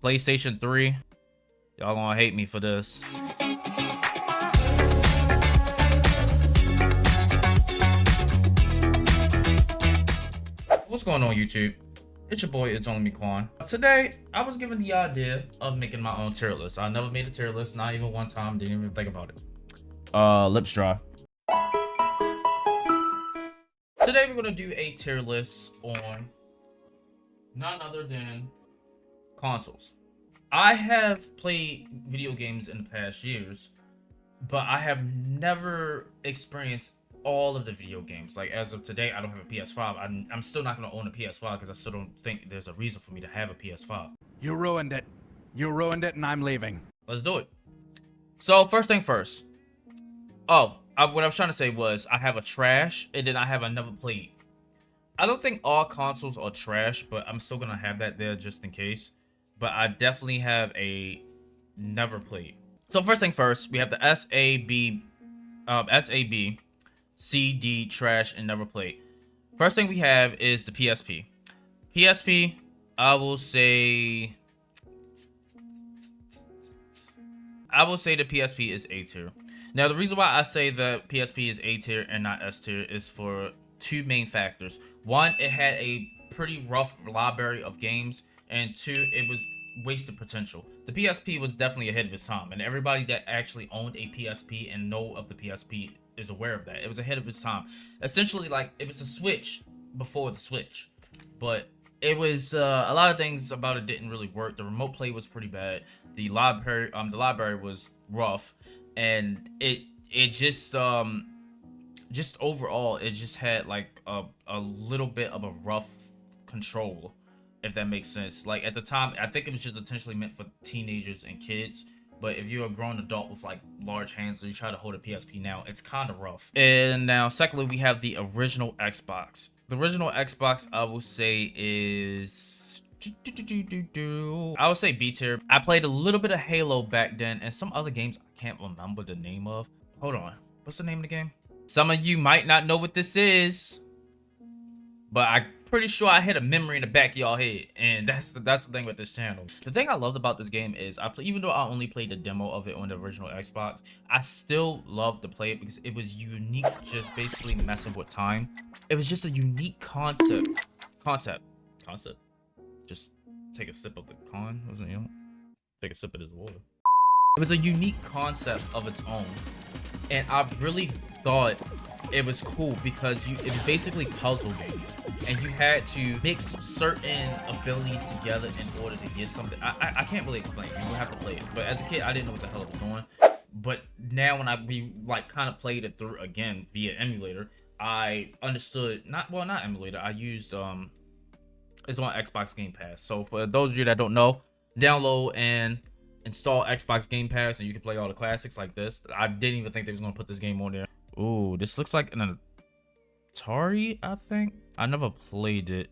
PlayStation 3. Y'all gonna hate me for this. What's going on, YouTube? It's your boy, It's Only Me Quan. Today, I was given the idea of making my own tier list. I never made a tier list, not even one time, didn't even think about it. Lips dry. Today, we're gonna do a tier list on none other than consoles. I have played video games in the past years, but I have never experienced all of the video games. Like, as of today, I don't have a PS5. I'm still not going to own a PS5 because I still don't think there's a reason for me to have a PS5. You ruined it. You ruined it, and I'm leaving. Let's do it. So, first thing first. What I was trying to say was I have a trash, and then I have a never played. I don't think all consoles are trash, but I'm still going to have that there just in case. But I definitely have a never played. So first thing first, we have the SAB, CD, trash, and never played. First thing we have is the PSP. PSP, I will say the PSP is A tier. Now the reason why I say the PSP is A tier and not S tier is for two main factors. One, it had a pretty rough library of games, and two, it was wasted potential. The PSP was definitely ahead of its time, and everybody that actually owned a PSP and know of the PSP is aware of that. It was ahead of its time. Essentially, like, it was the Switch before the Switch, but it was a lot of things about it didn't really work. The remote play was pretty bad. The library was rough, and it just overall it just had like a little bit of a rough control, if that makes sense. Like, at the time, I think it was just intentionally meant for teenagers and kids, but if you're a grown adult with like large hands and you try to hold a PSP now, it's kind of rough. And now secondly, we have the original Xbox. The original Xbox, I will say, is I would say B tier. I played a little bit of Halo back then and some other games I can't remember the name of. Hold on, what's the name of the game? Some of you might not know what this is, but I'm pretty sure I hit a memory in the back of y'all head, and that's the thing with this channel. The thing I loved about this game is even though I only played the demo of it on the original Xbox, I still loved to play it because it was unique, just basically messing with time. It was just a unique concept. Just take a sip of the con, wasn't it? Take a sip of this water. It was a unique concept of its own, and I really thought it was cool because it was basically puzzle game, and you had to mix certain abilities together in order to get something. I can't really explain it. You would have to play it, but as a kid I didn't know what the hell it was doing. But now when we like kind of played it through again via emulator, I understood. Not emulator, I used it's on Xbox Game Pass. So for those of you that don't know, download and install Xbox Game Pass and you can play all the classics like this. I didn't even think they was gonna put this game on there. Ooh, this looks like an Atari, I think. I never played it.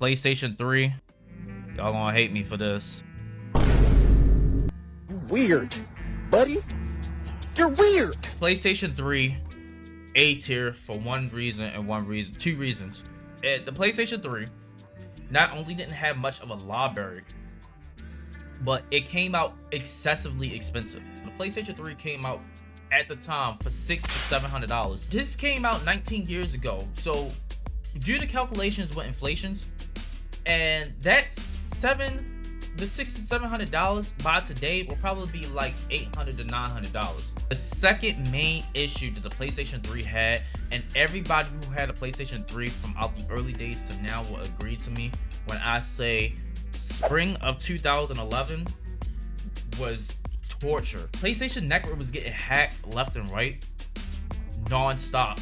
PlayStation 3. Y'all gonna hate me for this. You weird, buddy. You're weird. PlayStation 3, A tier for two reasons. The PlayStation 3 not only didn't have much of a library, but it came out excessively expensive. The PlayStation 3 came out at the time for $600 to $700. This came out 19 years ago, so do the calculations with inflations, and that the $600 to $700 by today will probably be like $800 to $900. The second main issue that the PlayStation 3 had, and everybody who had a PlayStation 3 from out the early days to now will agree to me when I say spring of 2011 was torture. PlayStation Network was getting hacked left and right, non-stop.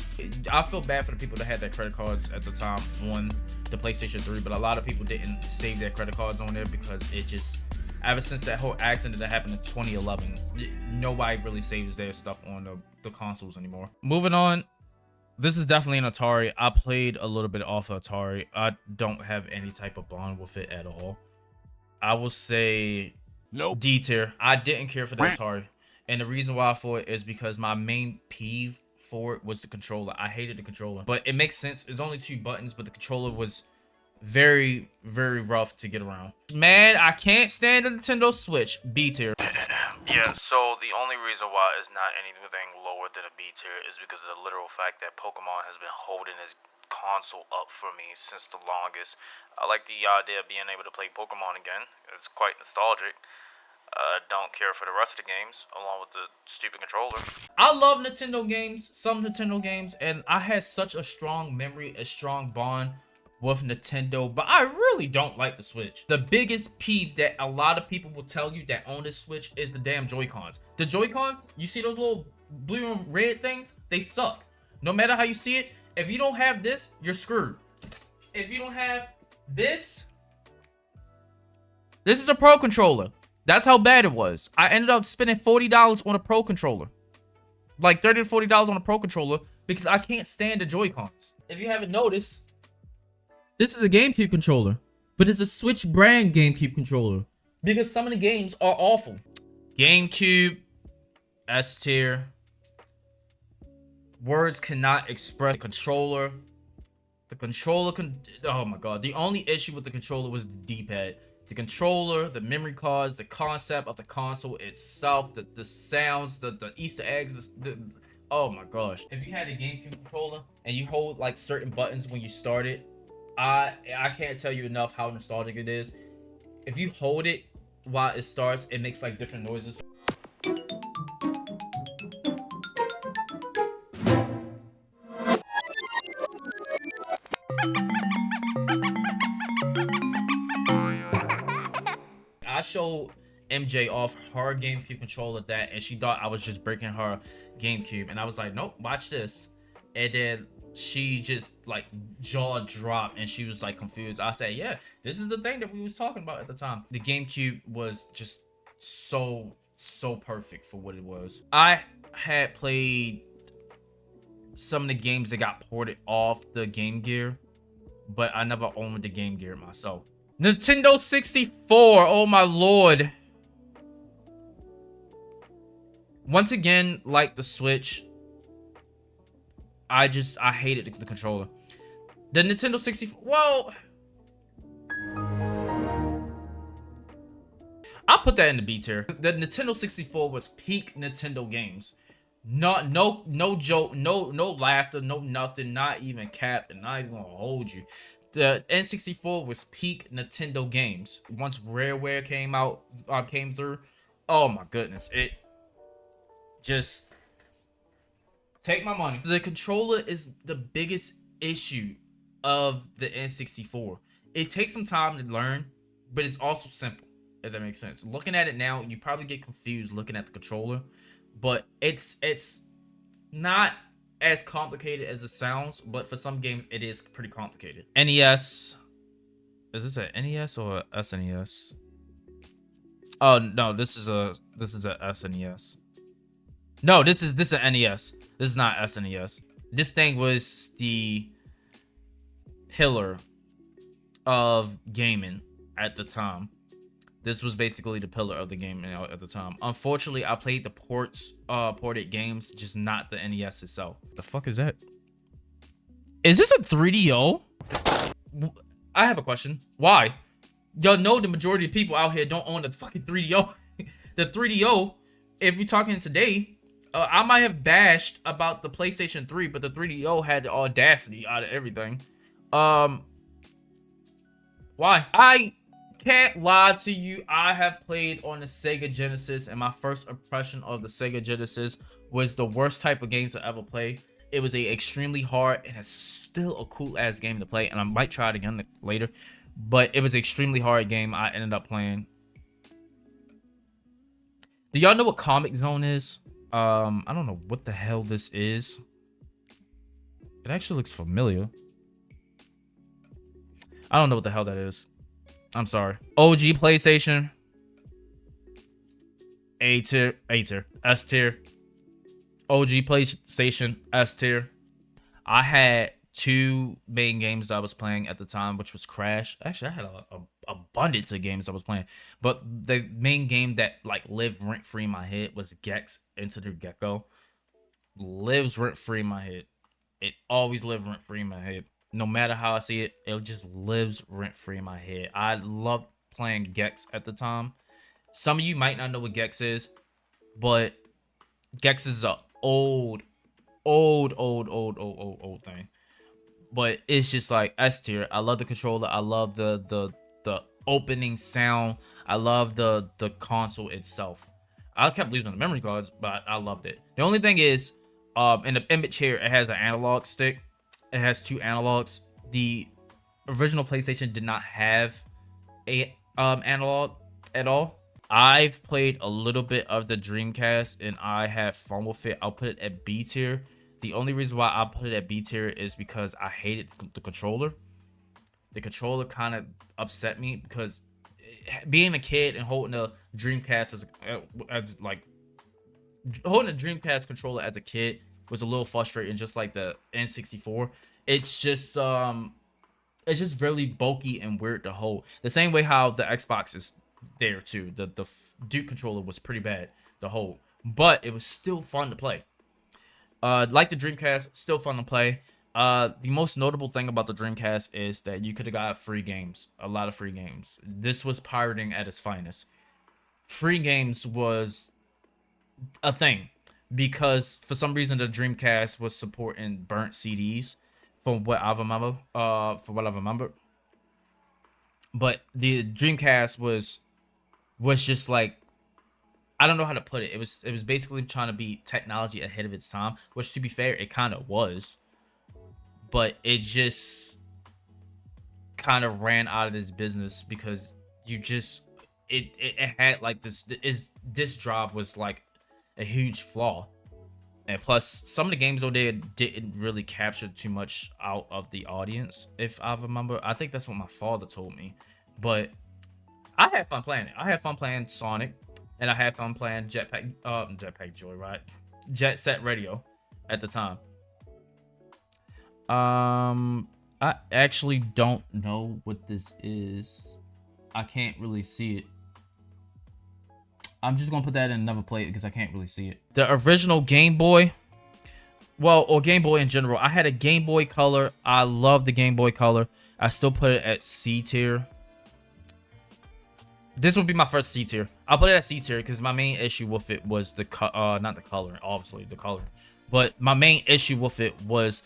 I feel bad for the people that had their credit cards at the time on the PlayStation 3, but a lot of people didn't save their credit cards on there because it just, ever since that whole accident that happened in 2011, nobody really saves their stuff on the consoles anymore. Moving on, this is definitely an Atari. I played a little bit off of Atari. I don't have any type of bond with it at all. I will say Nope. D tier. I didn't care for the Atari, and the reason why for it is because my main peeve for it was the controller. I hated the controller, but it makes sense. It's only 2 buttons, but the controller was Very, very rough to get around. Man, I can't stand the Nintendo Switch. B tier. Yeah, so the only reason why it's not anything lower than a B tier is because of the literal fact that Pokemon has been holding this console up for me since the longest. I like the idea of being able to play Pokemon again. It's quite nostalgic. Don't care for the rest of the games, along with the stupid controller. I love Nintendo games, some Nintendo games, and I had such a strong memory, a strong bond with Nintendo, but I really don't like the Switch. The biggest peeve that a lot of people will tell you that own this Switch is the damn Joy-Cons. The Joy-Cons, you see those little blue and red things? They suck. No matter how you see it, if you don't have this, you're screwed. If you don't have this is a Pro controller. That's how bad it was. I ended up spending $40 on a Pro controller. Like $30 to $40 on a Pro controller because I can't stand the Joy-Cons. If you haven't noticed, this is a GameCube controller, but it's a Switch brand GameCube controller because some of the games are awful. GameCube, S tier. Words cannot express the controller. The controller oh my god. The only issue with the controller was the D-pad. The controller, the memory cards, the concept of the console itself, the sounds, the Easter eggs, oh my gosh. If you had a GameCube controller and you hold like certain buttons when you start it, I can't tell you enough how nostalgic it is. If you hold it while it starts, it makes like different noises. I showed MJ off her GameCube controller that, and she thought I was just breaking her GameCube, and I was like, nope, watch this. And then she just like jaw dropped and she was like confused. I said, yeah, this is the thing that we was talking about at the time. The GameCube was just so perfect for what it was. I had played some of the games that got ported off the Game Gear, but I never owned the Game Gear myself. Nintendo 64, oh my lord. Once again, like the Switch, I hated the controller. The Nintendo 64, well, I'll put that in the B tier. The Nintendo 64 was peak Nintendo games. No joke, no laughter, no nothing, not even capped, and not even gonna hold you. The N64 was peak Nintendo games. Once Rareware came through, oh my goodness, it just take my money. The controller is the biggest issue of the N64. It takes some time to learn, but it's also simple, if that makes sense. Looking at it now, you probably get confused looking at the controller, but it's not as complicated as it sounds, but for some games it is pretty complicated. NES. Is this a NES or a SNES? Oh no, this is a SNES. No, this is an NES. This is not SNES. This thing was the pillar of gaming at the time. This was basically the pillar of the game at the time. Unfortunately, I played the ported games, just not the NES itself. The fuck is that? Is this a 3DO? I have a question. Why? Y'all know the majority of people out here don't own the fucking 3DO. The 3DO, if we're talking today, I might have bashed about the PlayStation 3, but the 3DO had the audacity out of everything. Why? I can't lie to you. I have played on the Sega Genesis, and my first impression of the Sega Genesis was the worst type of games to ever play. It was extremely hard, and it's still a cool ass game to play, and I might try it again later, but it was an extremely hard game I ended up playing. Do y'all know what Comic Zone is? I don't know what the hell this is. It actually looks familiar. I don't know what the hell that is. I'm sorry. OG PlayStation. A tier, S tier. OG PlayStation, S tier. I had two main games I was playing at the time, which was Crash. Actually, I had a abundance of games I was playing, but the main game that like lived rent free in my head was Gex Into the Gecko. Lives rent free in my head. It always lived rent free in my head. no matter how I see it, it just lives rent free in my head. I loved playing Gex at the time. Some of you might not know what Gex is, but Gex is a old thing. But it's just like S tier. I love the controller. I love the opening sound. I love the console itself. I kept losing the memory cards, but I loved it. The only thing is, in the image here, it has an analog stick. It has 2 analogs. The original PlayStation did not have a analog at all. I've played a little bit of the Dreamcast and I had fun with it. I'll put it at B tier. The only reason why I put it at B tier is because I hated the controller. The controller kind of upset me because being a kid and holding a Dreamcast as like holding a Dreamcast controller as a kid was a little frustrating, just like the N64. It's just really bulky and weird to hold. The same way how the Xbox is there too. The Duke controller was pretty bad to hold, but it was still fun to play. Like the Dreamcast, still fun to play. The most notable thing about the Dreamcast is that you could have got free games, a lot of free games. This was pirating at its finest. Free games was a thing because for some reason the Dreamcast was supporting burnt CDs, from what I remember. But the Dreamcast was just like, I don't know how to put it. It was basically trying to be technology ahead of its time, which to be fair, it kind of was. But it just kind of ran out of this business because it had like this drive was like a huge flaw. And plus, some of the games over there didn't really capture too much out of the audience, if I remember. I think that's what my father told me. But I had fun playing it. I had fun playing Sonic, and I had fun playing Jetpack Joyride, Jet Set Radio at the time. I actually don't know what this is. I can't really see it. I'm just gonna put that in another plate because I can't really see it. The original Game Boy, or Game Boy in general. I had a Game Boy Color. I love the Game Boy Color. I still put it at C tier. This would be my first C tier. I'll put it at C tier because my main issue with it was not the color, obviously the color, but my main issue with it was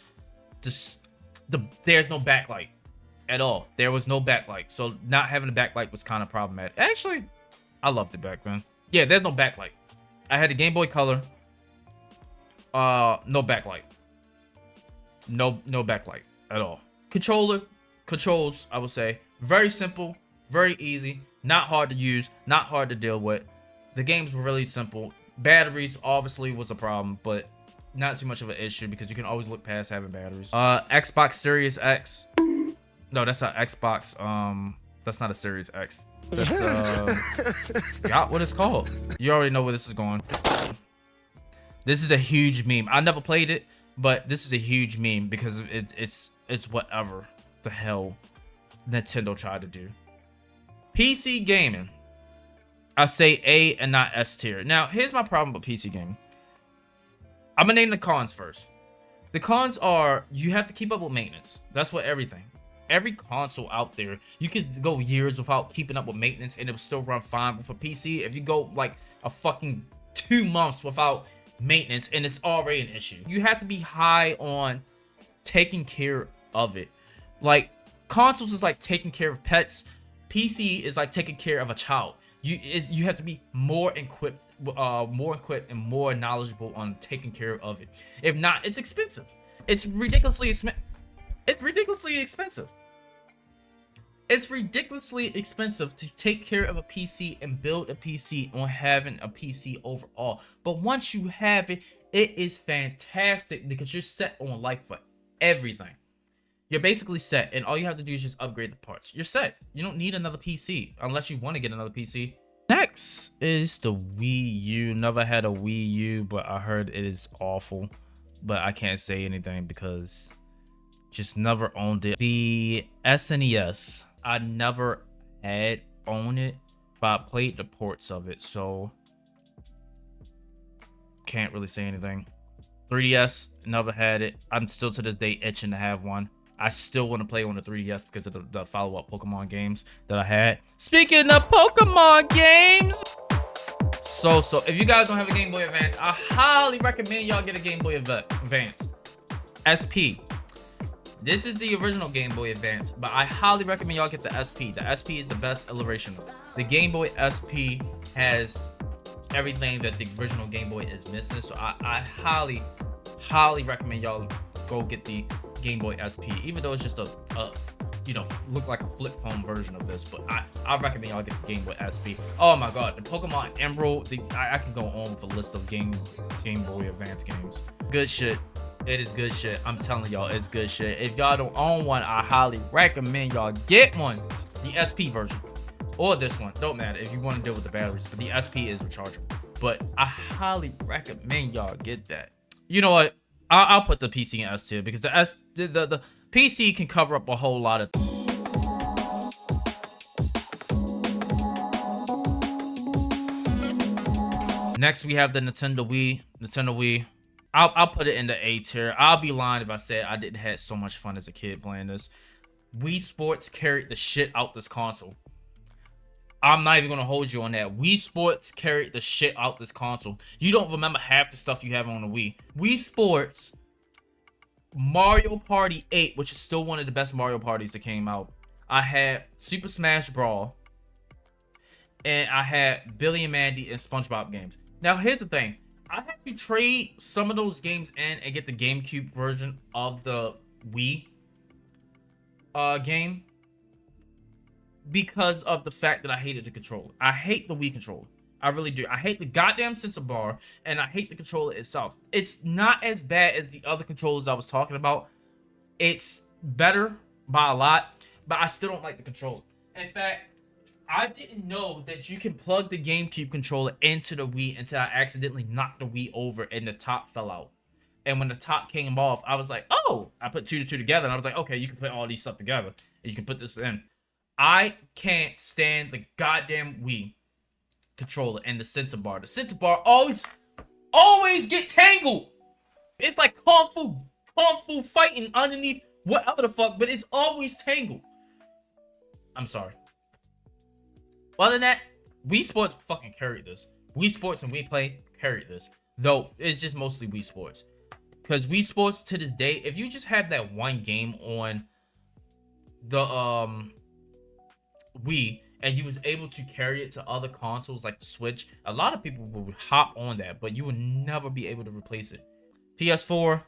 there's no backlight at all. There was no backlight, so not having a backlight was kind of problematic. Actually, I loved it back then. Yeah, there's no backlight. I had the Game Boy Color. No backlight. No backlight at all. Controls, I would say, very simple, very easy, not hard to use, not hard to deal with. The games were really simple. Batteries obviously was a problem, but not too much of an issue because you can always look past having batteries. Xbox Series X. No, that's not Xbox. That's not a Series X. That's got what it's called. You already know where this is going. This is a huge meme. I never played it, but this is a huge meme because it's whatever the hell Nintendo tried to do. PC gaming. I say A and not S tier. Now, here's my problem with PC gaming. I'm gonna name the cons first. The cons are you have to keep up with maintenance. That's what everything. Every console out there, you could go years without keeping up with maintenance and it will still run fine. But for PC, if you go like a fucking 2 months without maintenance and it's already an issue, you have to be high on taking care of it. Like consoles is like taking care of pets. PC is like taking care of a child. You have to be more equipped and more knowledgeable on taking care of it. If not, it's expensive. It's ridiculously expensive. It's ridiculously expensive to take care of a PC and build a PC on having a PC overall. But once you have it, it is fantastic because you're set on life for everything. You're basically set, and all you have to do is just upgrade the parts. You're set. You don't need another PC unless you want to get another PC. Next is the Wii U. Never had a Wii U, but I heard it is awful. But I can't say anything because just never owned it. The SNES, I never had owned it, but I played the ports of it, so can't really say anything. 3DS, never had it. I'm still to this day itching to have one. I still want to play on the 3DS because of the follow-up Pokemon games that I had. Speaking of Pokemon games, so if you guys don't have a Game Boy Advance, I highly recommend y'all get a Game Boy Advance SP. This is the original Game Boy Advance, but I highly recommend y'all get the SP. The SP is the best iteration. The Game Boy SP has everything that the original Game Boy is missing, so I highly recommend y'all go get the Game Boy SP, even though it's just a look like a flip phone version of this, but I recommend y'all get the Game Boy SP. Oh my god, the Pokemon Emerald, I can go on with a list of Game Boy Advance games. Good shit. It is good shit. I'm telling y'all, it's good shit. If y'all don't own one, I highly recommend y'all get one. The SP version. Or this one. Don't matter if you want to deal with the batteries. But the SP is rechargeable. But I highly recommend y'all get that. You know what? I'll put the PC in S tier because the PC can cover up a whole lot of Next, we have the Nintendo Wii. I'll put it in the A tier. I'll be lying if I said I didn't have so much fun as a kid playing this. Wii Sports carried the shit out this console. I'm not even gonna hold you on that. Wii Sports carried the shit out this console. You don't remember half the stuff you have on the Wii. Wii Sports, Mario Party 8, which is still one of the best Mario parties that came out. I had Super Smash Brawl, and I had Billy and Mandy and SpongeBob games. Now here's the thing. I have to trade some of those games in and get the GameCube version of the Wii game because of the fact that I hated the controller. I hate the Wii controller. I really do. I hate the goddamn sensor bar, and I hate the controller itself. It's not as bad as the other controllers I was talking about. It's better by a lot, but I still don't like the controller. In fact, I didn't know that you can plug the GameCube controller into the Wii until I accidentally knocked the Wii over and the top fell out. And when the top came off, I was like, oh, I put 2 to 2 together. And I was like, okay, you can put all these stuff together. And you can put this in. I can't stand the goddamn Wii controller and the sensor bar. The sensor bar always get tangled. It's like kung fu fighting underneath whatever the fuck, but it's always tangled. I'm sorry. Other than that, Wii Sports fucking carried this. Wii Sports and Wii Play carried this. Though, it's just mostly Wii Sports. Because Wii Sports, to this day, if you just have that one game on the Wii, and you was able to carry it to other consoles like the Switch, a lot of people will hop on that, but you will never be able to replace it. PS4,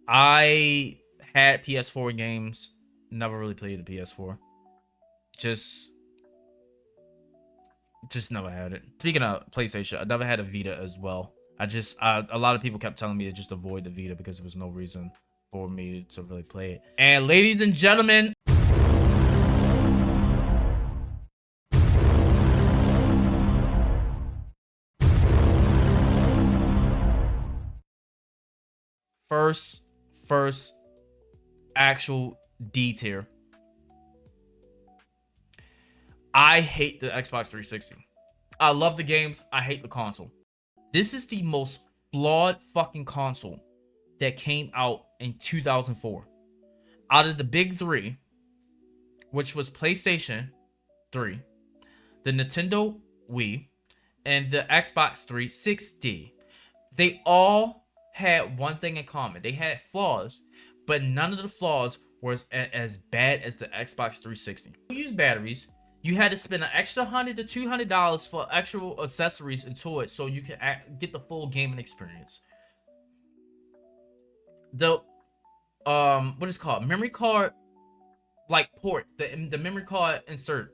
I had PS4 games, never really played the PS4. Just never had it. Speaking of PlayStation, I never had a Vita as well. A lot of people kept telling me to just avoid the Vita because there was no reason for me to really play it. And ladies and gentlemen, first actual D tier. I hate the Xbox 360. I love the games. I hate the console. This is the most flawed fucking console that came out in 2004. Out of the big three, which was PlayStation 3, the Nintendo Wii, and the Xbox 360, they all had one thing in common. They had flaws, but none of the flaws were as bad as the Xbox 360. You use batteries. You had to spend an extra $100 to $200 for actual accessories into it so you can get the full gaming experience. The what is it called? Memory card like port. The memory card insert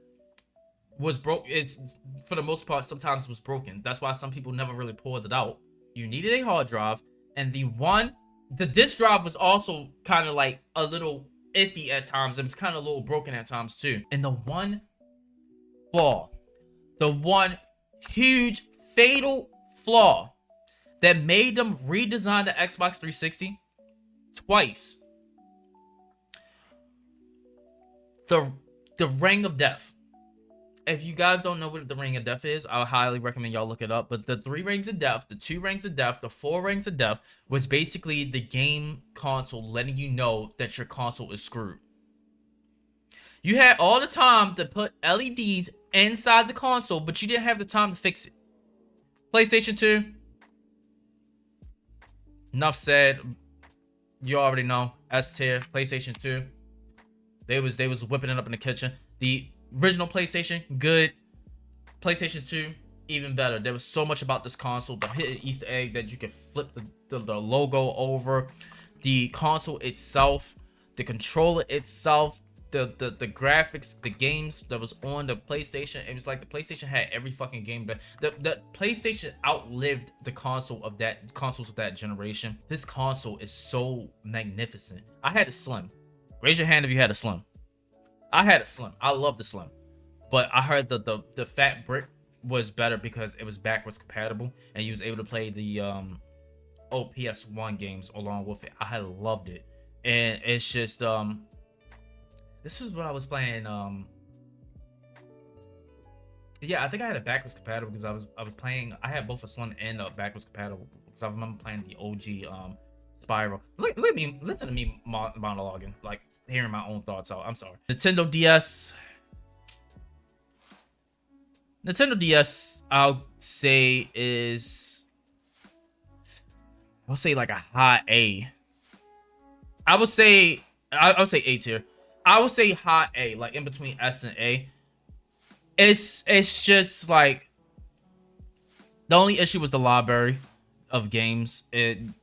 was broke. It's for the most part sometimes was broken. That's why some people never really pulled it out. You needed a hard drive, and the disk drive was also kind of like a little iffy at times. It was kind of a little broken at times too. And the one huge fatal flaw that made them redesign the Xbox 360 twice. The Ring of Death. if you guys don't know what the Ring of Death is, I highly recommend y'all look it up. But the 3 Rings of Death, the 2 Rings of Death, the 4 Rings of Death was basically the game console letting you know that your console is screwed. You had all the time to put LEDs inside the console, but you didn't have the time to fix it. PlayStation 2. Enough said. You already know. S tier. PlayStation 2. They was whipping it up in the kitchen. The original PlayStation, good. PlayStation 2, even better. There was so much about this console. The hidden Easter egg that you could flip the logo over. The console itself, the controller itself, the graphics, the games that was on the PlayStation. It was like the PlayStation had every fucking game. The PlayStation outlived the consoles of that generation. This console is so magnificent. I had a Slim. Raise your hand if you had a Slim. I had a Slim. I love the Slim. But I heard the Fat Brick was better because it was backwards compatible and you was able to play the PS1 games along with it. I had loved it. And it's just this is what I was playing. Yeah, I think I had a backwards compatible because I was playing. I had both a Slim and a backwards compatible because I remember playing the OG Spiral. Listen to me monologuing, like hearing my own thoughts out. I'm sorry. Nintendo DS. Nintendo DS, I'll say like a high A. I would say A tier. I would say high A, like in between S and A. It's just like the only issue was the library of games.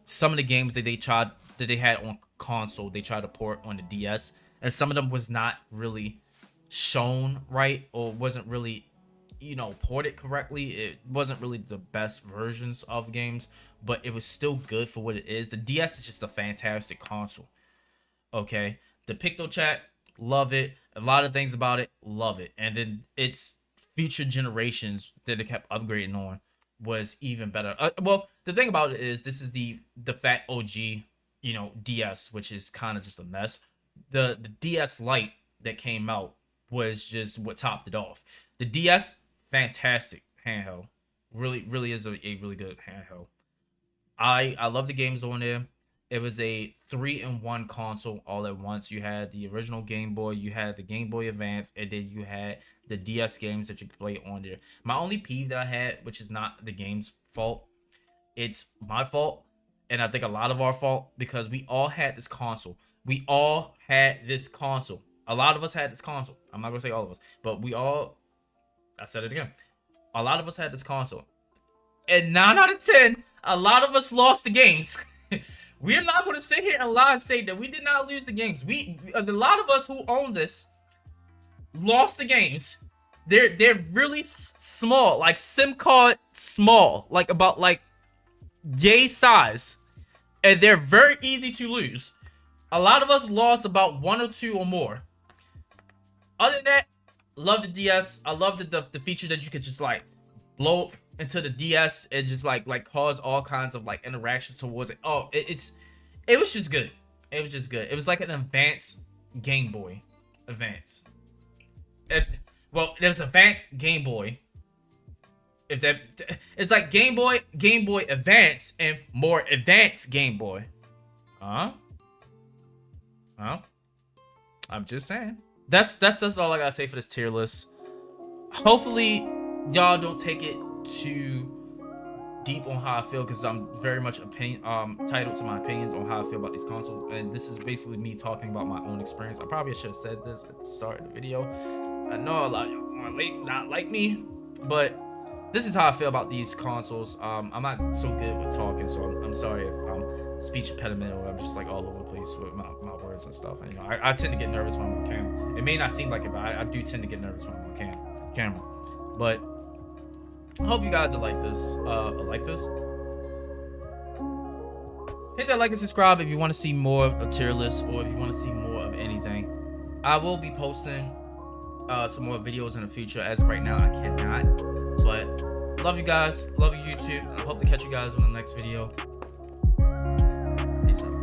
Some of the games that they had on console, they tried to port on the DS, and some of them was not really shown right or wasn't really, ported correctly. It wasn't really the best versions of games, but it was still good for what it is. The DS is just a fantastic console. Okay, the PictoChat, love it. A lot of things about it, love it. And then its future generations that it kept upgrading on was even better. Well, the thing about it is this is the fat OG, DS, which is kind of just a mess. The DS Lite that came out was just what topped it off. The DS, fantastic handheld. Really, really is a really good handheld. I love the games on there. It was a 3-in-1 console all at once. You had the original Game Boy, you had the Game Boy Advance, and then you had the DS games that you could play on there. My only peeve that I had, which is not the game's fault, it's my fault, and I think a lot of our fault, because we all had this console. We all had this console. A lot of us had this console. I'm not going to say all of us, but I said it again. A lot of us had this console. And 9 out of 10, a lot of us lost the games. We're not going to sit here and lie and say that we did not lose the games. A lot of us who own this lost the games. They're really small, like SIM card small, like about like yay size, and they're very easy to lose. A lot of us lost about 1 or 2 or more. Other than that, love the DS. I love the feature that you could just like blow into the DS and just like cause all kinds of like interactions towards it. Oh, it was just good. It was just good. It was like an advanced Game Boy Advance. There's advanced Game Boy. It's like Game Boy Advance and more advanced Game Boy. Huh? I'm just saying. That's all I gotta say for this tier list. Hopefully, y'all don't take it too deep on how I feel, because I'm very much titled to my opinions on how I feel about these consoles, and this is basically me talking about my own experience. I probably should have said this at the start of the video. I know a lot of y'all want not like me, but this is how I feel about these consoles. I'm not so good with talking, so I'm sorry if I'm speech impediment or I'm just like all over the place with my words and stuff. And I tend to get nervous when I'm on camera. It may not seem like it, but I do tend to get nervous when I'm on camera. But I hope you guys will like this. Hit that like and subscribe if you want to see more of tier lists or if you want to see more of anything. I will be posting some more videos in the future. As of right now, I cannot. But love you guys. Love you, YouTube. I hope to catch you guys on the next video. Peace out.